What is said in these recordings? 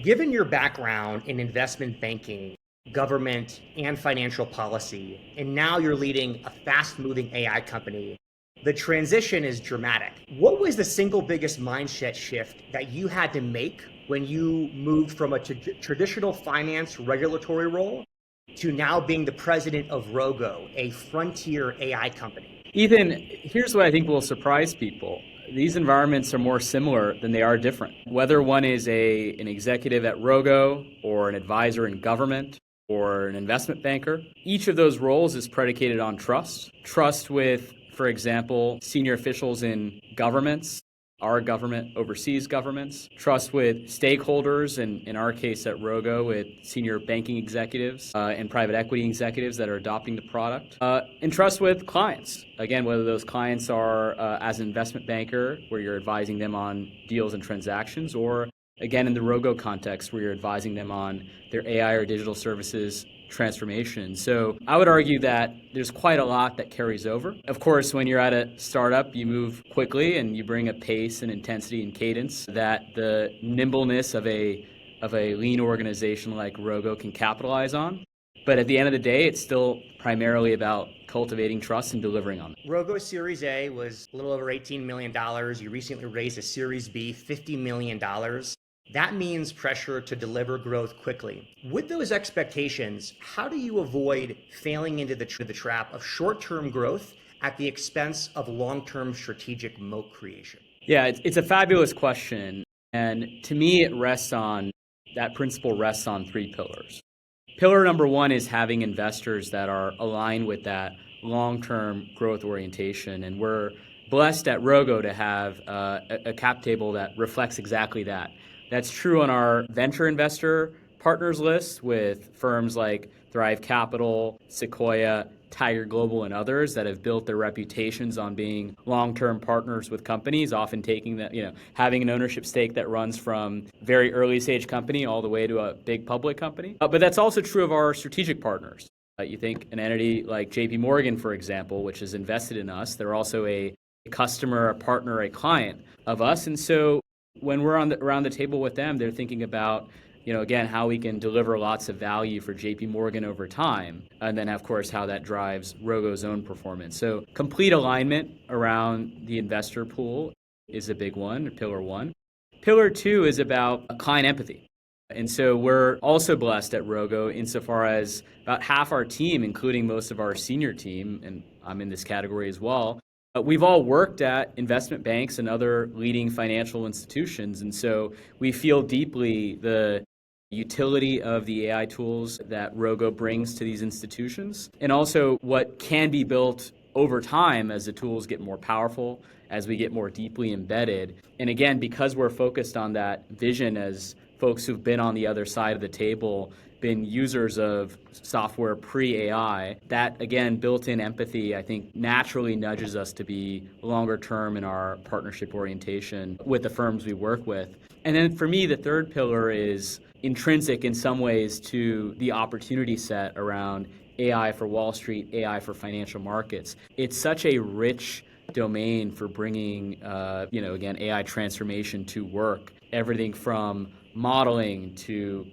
Given your background in investment banking, government, and financial policy, and now you're leading a fast-moving AI company, the transition is dramatic. What was the single biggest mindset shift that you had to make when you moved from a traditional finance regulatory role to now being the president of Rogo, a frontier AI company? Ethan, here's what I think will surprise people. These environments are more similar than they are different. Whether one is an executive at Rogo or an advisor in government or an investment banker, each of those roles is predicated on trust. Trust with, for example, senior officials in governments, our government, overseas governments, trust with stakeholders, and in our case at Rogo with senior banking executives and private equity executives that are adopting the product, and trust with clients. Again, whether those clients are as an investment banker where you're advising them on deals and transactions, or again in the Rogo context where you're advising them on their AI or digital services transformation. So I would argue that there's quite a lot that carries over. Of course, when you're at a startup, you move quickly and you bring a pace and intensity and cadence that the nimbleness of a lean organization like Rogo can capitalize on. But at the end of the day, it's still primarily about cultivating trust and delivering on it. Rogo's Series A was a little over $18 million. You recently raised a Series B, $50 million. That means pressure to deliver growth quickly. With those expectations, how do you avoid failing into the trap of short-term growth at the expense of long-term strategic moat creation? Yeah, it's a fabulous question. And to me, that principle rests on three pillars. Pillar number one is having investors that are aligned with that long-term growth orientation. And we're blessed at Rogo to have a cap table that reflects exactly that. That's true on our venture investor partners list with firms like Thrive Capital, Sequoia, Tiger Global, and others that have built their reputations on being long-term partners with companies, often taking that, having an ownership stake that runs from very early stage company all the way to a big public company. But that's also true of our strategic partners. You think an entity like JP Morgan, for example, which has invested in us, they're also a customer, a partner, a client of us. And so when we're around the table with them, they're thinking about, again, how we can deliver lots of value for JP Morgan over time. And then, of course, how that drives Rogo's own performance. So complete alignment around the investor pool is a big one, pillar one. Pillar two is about client empathy. And so we're also blessed at Rogo insofar as about half our team, including most of our senior team, and I'm in this category as well, we've all worked at investment banks and other leading financial institutions, and so we feel deeply the utility of the AI tools that Rogo brings to these institutions, and also what can be built over time as the tools get more powerful, as we get more deeply embedded. And again, because we're focused on that vision as folks who've been on the other side of the table, been users of software pre-AI, that, again, built-in empathy, I think, naturally nudges us to be longer term in our partnership orientation with the firms we work with. And then for me, the third pillar is intrinsic in some ways to the opportunity set around AI for Wall Street, AI for financial markets. It's such a rich domain for bringing, again, AI transformation to work. Everything from modeling to,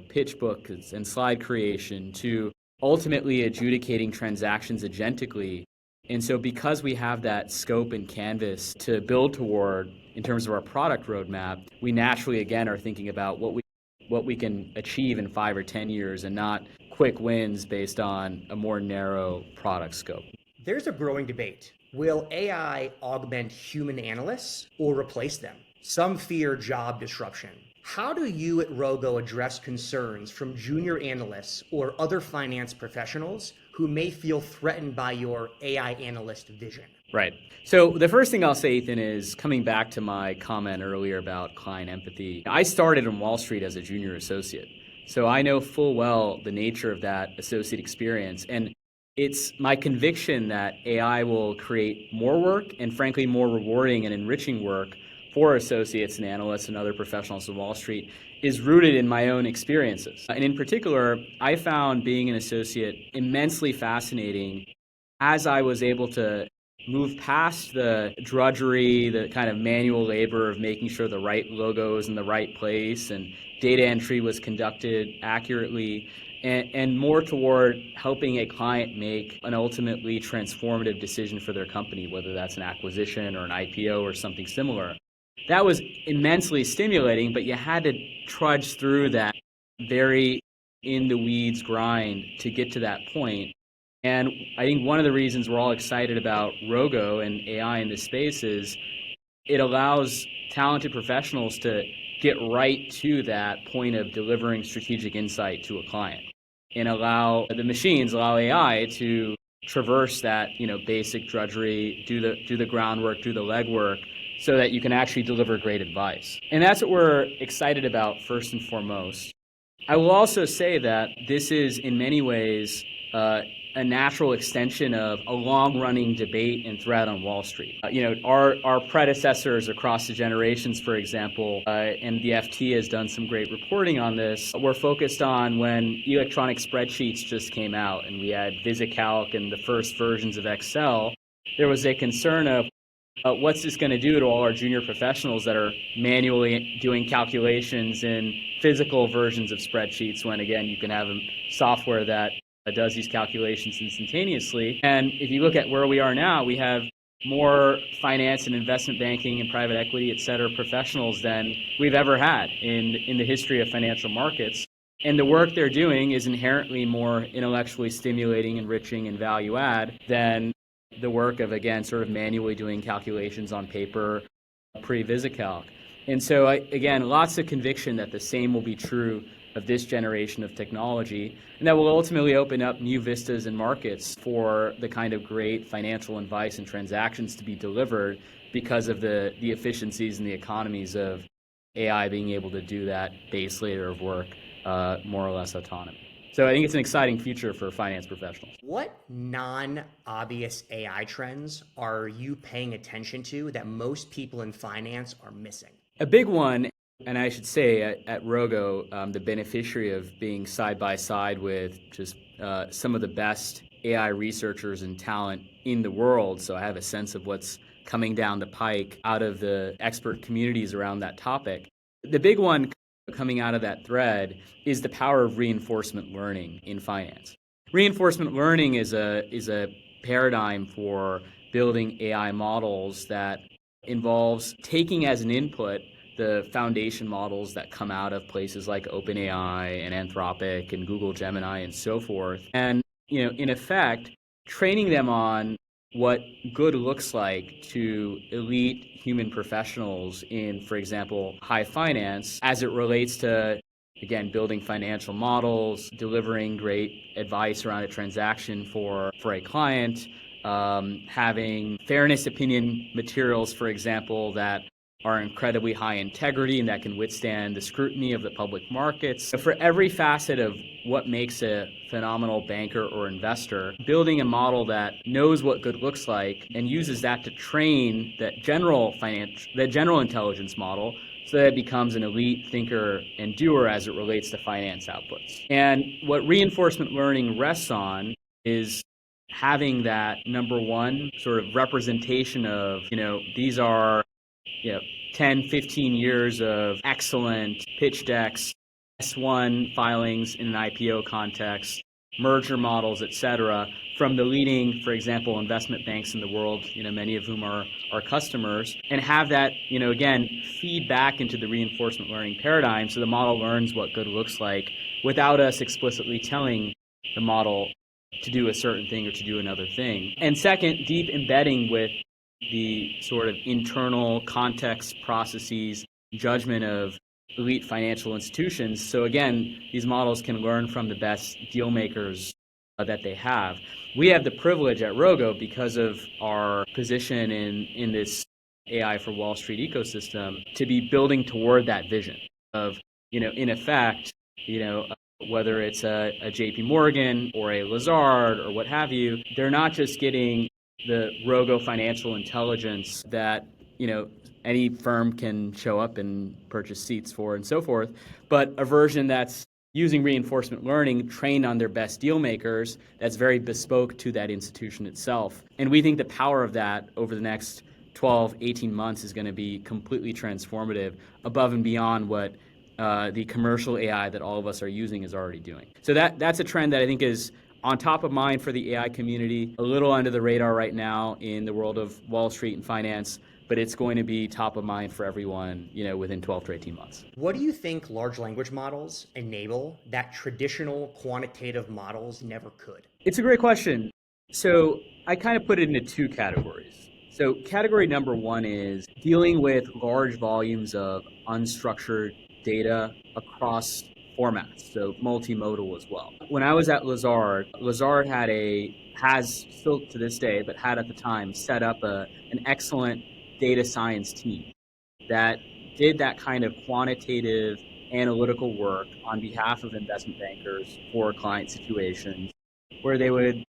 pitch books and slide creation to ultimately adjudicating transactions agentically. And so because we have that scope and canvas to build toward in terms of our product roadmap, we naturally, again, are thinking about what we can achieve in 5 or 10 years and not quick wins based on a more narrow product scope. There's a growing debate. Will AI augment human analysts or replace them? Some fear job disruption. How do you at Rogo address concerns from junior analysts or other finance professionals who may feel threatened by your AI analyst vision? Right. So the first thing I'll say, Ethan, is coming back to my comment earlier about client empathy. I started on Wall Street as a junior associate, so I know full well the nature of that associate experience. And it's my conviction that AI will create more work and, frankly, more rewarding and enriching work for associates and analysts and other professionals on Wall Street is rooted in my own experiences. And in particular, I found being an associate immensely fascinating as I was able to move past the drudgery, the kind of manual labor of making sure the right logo is in the right place and data entry was conducted accurately, and more toward helping a client make an ultimately transformative decision for their company, whether that's an acquisition or an IPO or something similar. That was immensely stimulating, but you had to trudge through that very in the weeds grind to get to that point. And I think one of the reasons we're all excited about Rogo and AI in this space is it allows talented professionals to get right to that point of delivering strategic insight to a client, and allow AI to traverse that, basic drudgery, do the groundwork, do the legwork, so that you can actually deliver great advice. And that's what we're excited about first and foremost. I will also say that this is in many ways a natural extension of a long-running debate and thread on Wall Street. Our predecessors across the generations, for example, and the FT has done some great reporting on this, were focused on when electronic spreadsheets just came out and we had VisiCalc and the first versions of Excel. There was a concern of what's this going to do to all our junior professionals that are manually doing calculations in physical versions of spreadsheets when, again, you can have software that does these calculations instantaneously. And if you look at where we are now, we have more finance and investment banking and private equity, et cetera, professionals than we've ever had in the history of financial markets. And the work they're doing is inherently more intellectually stimulating, enriching, and value add than the work of, again, sort of manually doing calculations on paper pre-VisiCalc. And so, again, lots of conviction that the same will be true of this generation of technology, and that will ultimately open up new vistas and markets for the kind of great financial advice and transactions to be delivered because of the efficiencies and the economies of AI being able to do that base layer of work more or less autonomy. So I think it's an exciting future for finance professionals. What non-obvious AI trends are you paying attention to that most people in finance are missing? A big one, and I should say at Rogo, the beneficiary of being side by side with just some of the best AI researchers and talent in the world, so I have a sense of what's coming down the pike out of the expert communities around that topic. The big one coming out of that thread is the power of reinforcement learning in finance. Reinforcement learning is a paradigm for building AI models that involves taking as an input the foundation models that come out of places like OpenAI and Anthropic and Google Gemini and so forth, and in effect training them on what good looks like to elite human professionals in, for example, high finance as it relates to, again, building financial models, delivering great advice around a transaction for a client, having fairness opinion materials, for example, that are incredibly high integrity and that can withstand the scrutiny of the public markets. So for every facet of what makes a phenomenal banker or investor, building a model that knows what good looks like and uses that to train that general intelligence model so that it becomes an elite thinker and doer as it relates to finance outputs. And what reinforcement learning rests on is having that number one sort of representation of, these are 10, 15 years of excellent pitch decks, S1 filings in an IPO context, merger models, et cetera, from the leading, for example, investment banks in the world, many of whom are our customers, and have that, again, feed back into the reinforcement learning paradigm so the model learns what good looks like without us explicitly telling the model to do a certain thing or to do another thing. And second, deep embedding with the sort of internal context processes, judgment of elite financial institutions. So again, these models can learn from the best deal makers that they have. We have the privilege at Rogo, because of our position in this AI for Wall Street ecosystem, to be building toward that vision of, in effect, whether it's a JP Morgan or a Lazard or what have you, they're not just getting the Rogo financial intelligence that, any firm can show up and purchase seats for and so forth, but a version that's using reinforcement learning trained on their best deal makers that's very bespoke to that institution itself. And we think the power of that over the next 12, 18 months is going to be completely transformative above and beyond what the commercial AI that all of us are using is already doing. So that's a trend that I think is on top of mind for the AI community, a little under the radar right now in the world of Wall Street and finance, but it's going to be top of mind for everyone, within 12 to 18 months. What do you think large language models enable that traditional quantitative models never could? It's a great question. So I kind of put it into two categories. So category number one is dealing with large volumes of unstructured data across formats, so multimodal as well. When I was at Lazard, Lazard has still to this day, but had at the time set up an excellent data science team that did that kind of quantitative analytical work on behalf of investment bankers for client situations where they would,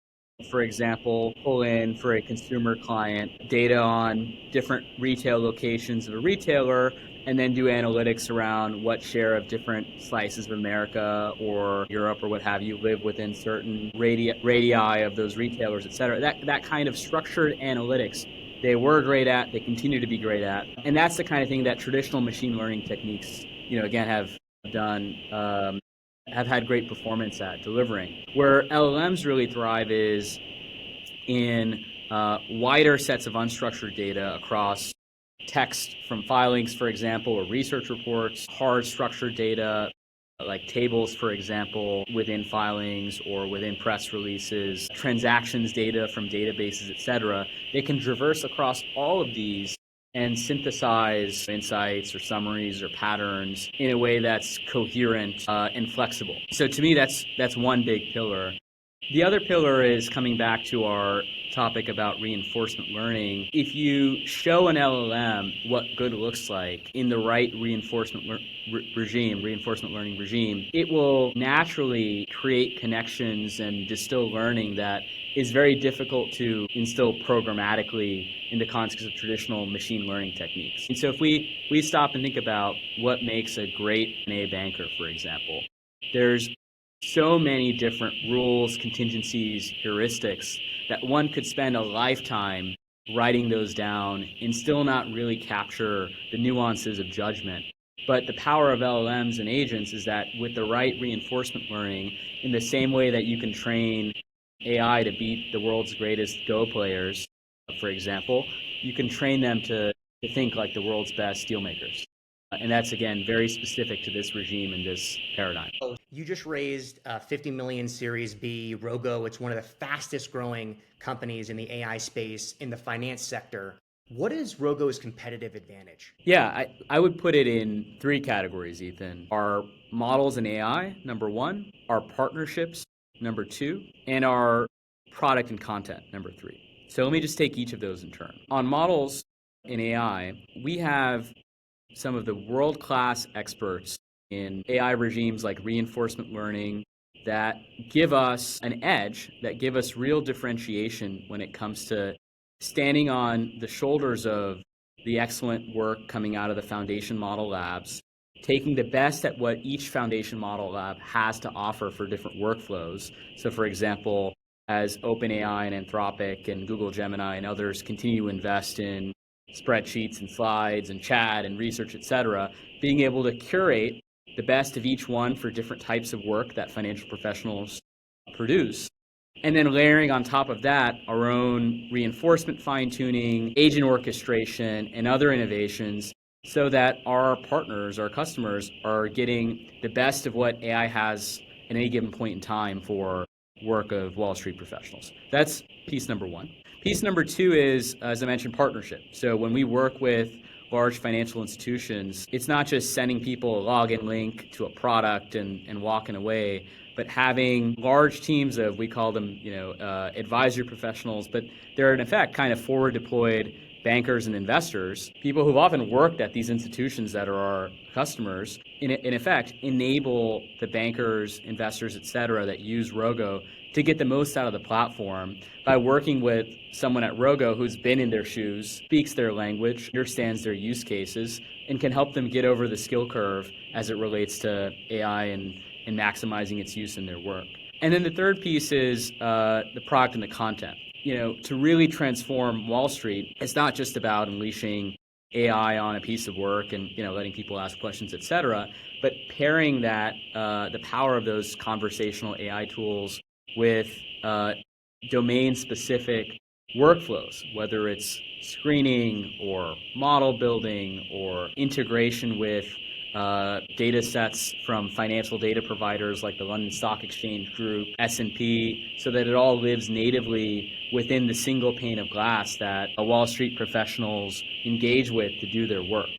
for example, pull in for a consumer client data on different retail locations of a retailer and then do analytics around what share of different slices of America or Europe or what have you live within certain radii of those retailers, et cetera. That kind of structured analytics they were great at, they continue to be great at. And that's the kind of thing that traditional machine learning techniques, again, have done, have had great performance at delivering. Where LLMs really thrive is in wider sets of unstructured data across text from filings, for example, or research reports, hard structured data, like tables, for example, within filings or within press releases, transactions data from databases, et cetera. They can traverse across all of these and synthesize insights or summaries or patterns in a way that's coherent and flexible. So to me, that's one big pillar. The other pillar is coming back to our topic about reinforcement learning. If you show an LLM what good looks like in the right reinforcement learning regime, it will naturally create connections and distill learning that is very difficult to instill programmatically in the context of traditional machine learning techniques. And so if we stop and think about what makes a great A banker, for example, there's so many different rules, contingencies, heuristics that one could spend a lifetime writing those down and still not really capture the nuances of judgment. But the power of LLMs and agents is that with the right reinforcement learning, in the same way that you can train AI to beat the world's greatest Go players, for example, you can train them to think like the world's best dealmakers. And that's, again, very specific to this regime and this paradigm. You just raised 50 million Series B, Rogo. It's one of the fastest growing companies in the AI space in the finance sector. What is Rogo's competitive advantage? Yeah, I would put it in three categories, Ethan. Our models in AI, number one, our partnerships, number two, and our product and content, number three. So let me just take each of those in turn. On models in AI, we have some of the world-class experts in AI regimes like reinforcement learning that give us an edge, that give us real differentiation when it comes to standing on the shoulders of the excellent work coming out of the foundation model labs, taking the best at what each foundation model lab has to offer for different workflows. So for example, as OpenAI and Anthropic and Google Gemini and others continue to invest in spreadsheets and slides and chat and research, et cetera, being able to curate the best of each one for different types of work that financial professionals produce. And then layering on top of that our own reinforcement fine-tuning, agent orchestration, and other innovations so that our partners, our customers, are getting the best of what AI has at any given point in time for work of Wall Street professionals. That's piece number one. Piece number two is, as I mentioned, partnership. So when we work with large financial institutions, it's not just sending people a login link to a product and walking away, but having large teams of, we call them, advisory professionals, but they're in effect kind of forward deployed bankers and investors, people who've often worked at these institutions that are our customers, in effect, enable the bankers, investors, et cetera, that use Rogo to get the most out of the platform by working with someone at Rogo who's been in their shoes, speaks their language, understands their use cases, and can help them get over the skill curve as it relates to AI and maximizing its use in their work. And then the third piece is the product and the content. To really transform Wall Street, it's not just about unleashing AI on a piece of work and letting people ask questions, etc. But pairing that the power of those conversational AI tools with domain-specific workflows, whether it's screening or model building or integration with data sets from financial data providers like the London Stock Exchange Group, S&P, so that it all lives natively within the single pane of glass that Wall Street professionals engage with to do their work.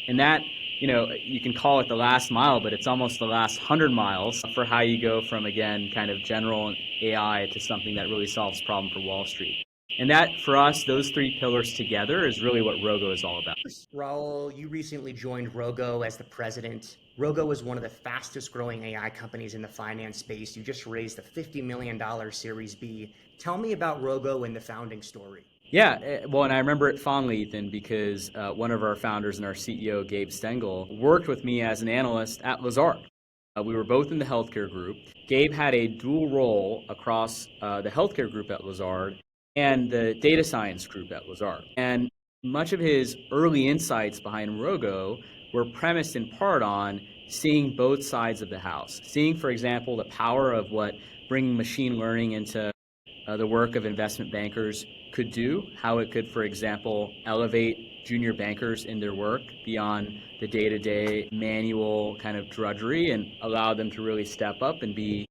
And that, you can call it the last mile, but it's almost the last 100 miles for how you go from, again, kind of general AI to something that really solves the problem for Wall Street. And that, for us, those three pillars together is really what Rogo is all about. Rahul, you recently joined Rogo as the president. Rogo is one of the fastest growing AI companies in the finance space. You just raised a $50 million Series B. Tell me about Rogo and the founding story. Yeah, well, and I remember it fondly, Ethan, because one of our founders and our CEO, Gabe Stengel, worked with me as an analyst at Lazard. We were both in the healthcare group. Gabe had a dual role across the healthcare group at Lazard and the data science group at Lazard. And much of his early insights behind Rogo were premised in part on seeing both sides of the house. Seeing, for example, the power of what bringing machine learning into the work of investment bankers could do, how it could, for example, elevate junior bankers in their work beyond the day-to-day manual kind of drudgery and allow them to really step up and be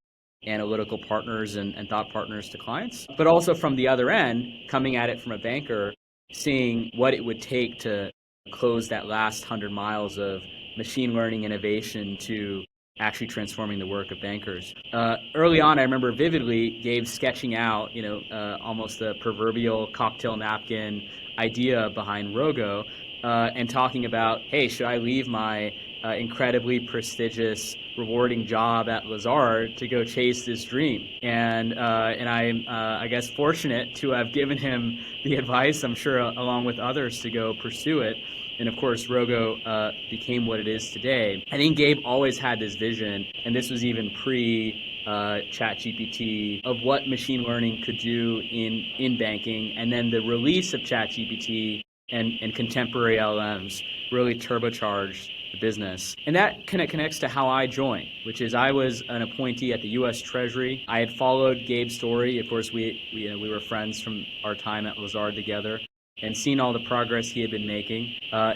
analytical partners and thought partners to clients. But also from the other end, coming at it from a banker, seeing what it would take to close that last 100 miles of machine learning innovation to actually transforming the work of bankers. Early on, I remember vividly Gabe sketching out, almost the proverbial cocktail napkin idea behind Rogo, and talking about, hey, should I leave my incredibly prestigious, rewarding job at Lazard to go chase this dream? And I'm, I guess, fortunate to have given him the advice, I'm sure, along with others, to go pursue it. And of course, Rogo became what it is today. I think Gabe always had this vision, and this was even ChatGPT, of what machine learning could do in banking. And then the release of ChatGPT and contemporary LLMs really turbocharged the business. And that kind of connects to how I joined, which is I was an appointee at the U.S. Treasury. I had followed Gabe's story. Of course, we were friends from our time at Lazard together, and seen all the progress he had been making.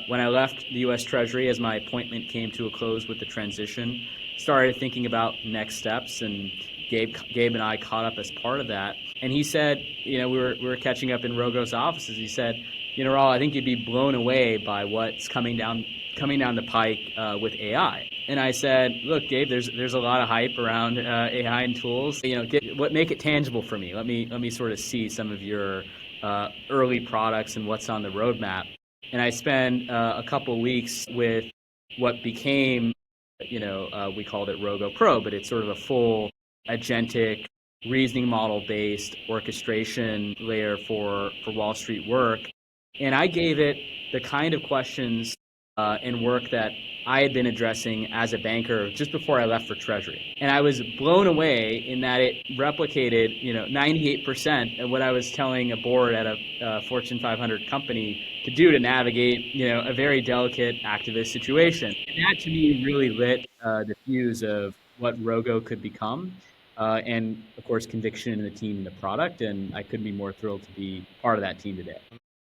When I left the U.S. Treasury, as my appointment came to a close with the transition, started thinking about next steps, and Gabe and I caught up as part of that. And he said, we were catching up in Rogo's offices. He said, Rahul, I think you'd be blown away by what's coming down the pike with AI. And I said, look, Gabe, there's a lot of hype around AI and tools. Make it tangible for me. Let me sort of see some of your early products and what's on the roadmap. And I spent a couple of weeks with what became, we called it Rogo Pro, but it's sort of a full agentic reasoning model-based orchestration layer for Wall Street work. And I gave it the kind of questions and work that I had been addressing as a banker just before I left for Treasury. And I was blown away in that it replicated, 98% of what I was telling a board at a Fortune 500 company to do to navigate, a very delicate activist situation. And that to me really lit the fuse of what Rogo could become. And of course, conviction in the team and the product. And I couldn't be more thrilled to be part of that team today.